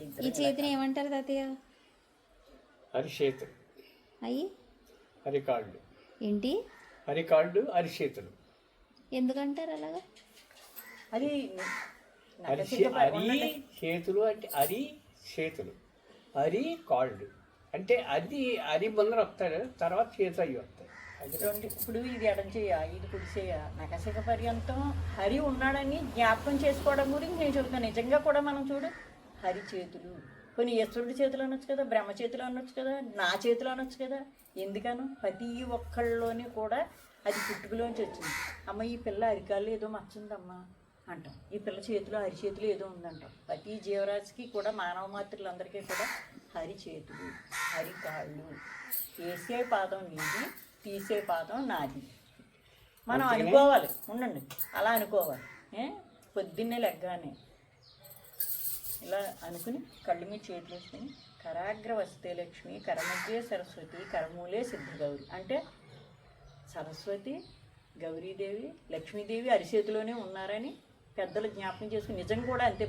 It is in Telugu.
ఈ చేతిని ఏమంటారు తాతయ్య? అరిచేతులు, అయ్యి అరికాళ్ళు, ఏంటి? అరికాళ్ళు, అరిచేతులు. ఎందుకంటారు అలాగా? అది అరి చేతులు అంటే అరి చేతులు, అరి కాళ్ళు అంటే అరి ముందర వస్తాడు, తర్వాత చేతులు అవి వస్తాయి. అది రెండు ఇప్పుడు ఇది ఎడం చేయ, ఇది కుడి చేయ, నఖశిఖ పర్యంతం హరి ఉన్నాడని జ్ఞాపకం చేసుకోవడం గురించి నేను చెబుతాను. నిజంగా కూడా మనం చూడు, హరి చేతులు, కొన్ని ఈశ్వరుడి చేతులు అనొచ్చు కదా, బ్రహ్మ చేతులు అనొచ్చు కదా, నా చేతులు అనొచ్చు కదా. ఎందుకను ప్రతి ఒక్కళ్ళలోని కూడా అది పుట్టుకలోంచి వచ్చింది. అమ్మ ఈ పిల్ల అరికాళ్ళు ఏదో మచ్చుందమ్మా అంటాం, ఈ పిల్ల చేతిలో హరి చేతులు ఏదో ఉందంటాం. ప్రతి జీవరాశికి కూడా మానవ మాతృలందరికీ కూడా హరి చేతులు, హరి కాళ్ళు, వేసే పాదం నీది, తీసే పాదం నాది. మనం అనుకోవాలి, ఉండండి అలా అనుకోవాలి. పొద్దున్నే లెగ్గానే ఇలా అనుకుని కళ్ళు మీద చేతులు వేసుకుని కరాగ్ర వస్తే లక్ష్మి, కరమధ్యే సరస్వతి, కరమూలే సిద్ధ గౌరి అంటే సరస్వతి, గౌరీదేవి, లక్ష్మీదేవి అరిచేతిలోనే ఉన్నారని పెద్దలు జ్ఞాపకం చేసుకుని నిజం కూడా అంతే.